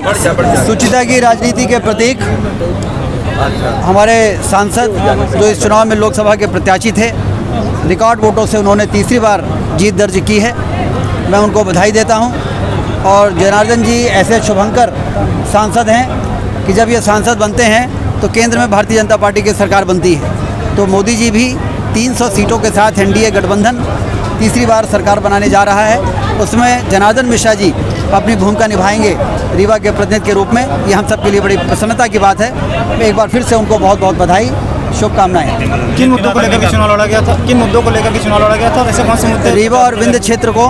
शुचिता की राजनीति के प्रतीक हमारे सांसद जो इस चुनाव में लोकसभा के प्रत्याशी थे, रिकॉर्ड वोटों से उन्होंने तीसरी बार जीत दर्ज की है। मैं उनको बधाई देता हूं। और जनार्दन जी ऐसे शुभंकर सांसद हैं कि जब ये सांसद बनते हैं तो केंद्र में भारतीय जनता पार्टी की सरकार बनती है। तो मोदी जी भी 300 सीटों के साथ एनडीए गठबंधन तीसरी बार सरकार बनाने जा रहा है। उसमें जनार्दन मिश्रा जी अपनी भूमिका निभाएंगे रीवा के प्रतिनिधि के रूप में। ये हम सब के लिए बड़ी प्रसन्नता की बात है। मैं एक बार फिर से उनको बहुत बहुत बधाई, शुभकामनाएं। किन मुद्दों को लेकर के चुनाव लड़ा गया था? किन मुद्दों को लेकर के चुनाव लड़ा गया था? वैसे कौन से मुद्दे? रीवा और विंध्य क्षेत्र को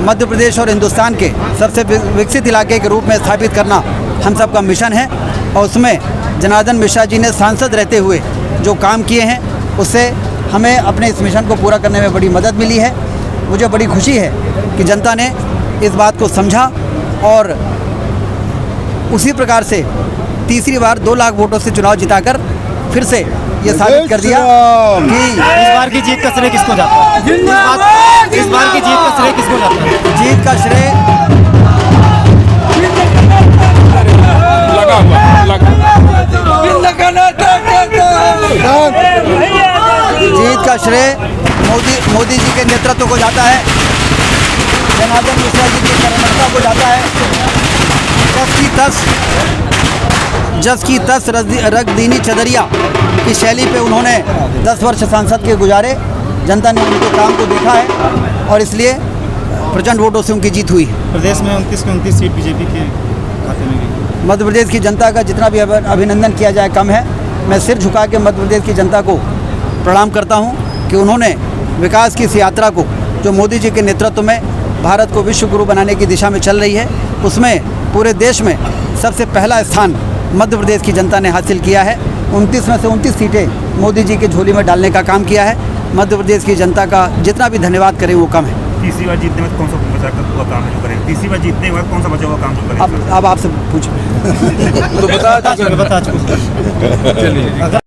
मध्य प्रदेश और हिंदुस्तान के सबसे विकसित इलाके के रूप में स्थापित करना हम सब का मिशन है। और उसमें जनार्दन मिश्रा जी ने सांसद रहते हुए जो काम किए हैं उससे हमें अपने इस मिशन को पूरा करने में बड़ी मदद मिली है। मुझे बड़ी खुशी है कि जनता ने इस बात को समझा और उसी प्रकार से तीसरी बार 2 लाख वोटों से चुनाव जिताकर फिर से ये साबित कर दिया कि इस बार की जीत का श्रेय किसको जाता है? इस बार की जीत का श्रेय किसको जाता है? जीत का श्रेय मोदी जी के नेतृत्व को जाता है, जनार्दन मिश्रा जी की कर्मठता को जाता है। जस की तस रगदीनी चदरिया की शैली पे उन्होंने 10 वर्ष सांसद के गुजारे। जनता ने उनके काम को देखा है और इसलिए प्रचंड वोटों से उनकी जीत हुई। प्रदेश में 29 की 29 सीट बीजेपी के खाते में गई। मध्य प्रदेश की जनता का जितना भी अभिनंदन किया जाए कम है। मैं सिर झुका के मध्य प्रदेश की जनता को प्रणाम करता हूं कि उन्होंने विकास की इस यात्रा को जो मोदी जी के नेतृत्व में भारत को विश्व गुरु बनाने की दिशा में चल रही है, उसमें पूरे देश में सबसे पहला स्थान मध्य प्रदेश की जनता ने हासिल किया है। 29 में से 29 सीटें मोदी जी के झोली में डालने का काम किया है। मध्य प्रदेश की जनता का जितना भी धन्यवाद करें वो कम है। तीसरी बार जीतने में कौन सा बचा हुआ काम जो करें? तीसरी बार जीतने के बाद कौन सा बचा हुआ काम जो करें? अब आपसे पूछो। बता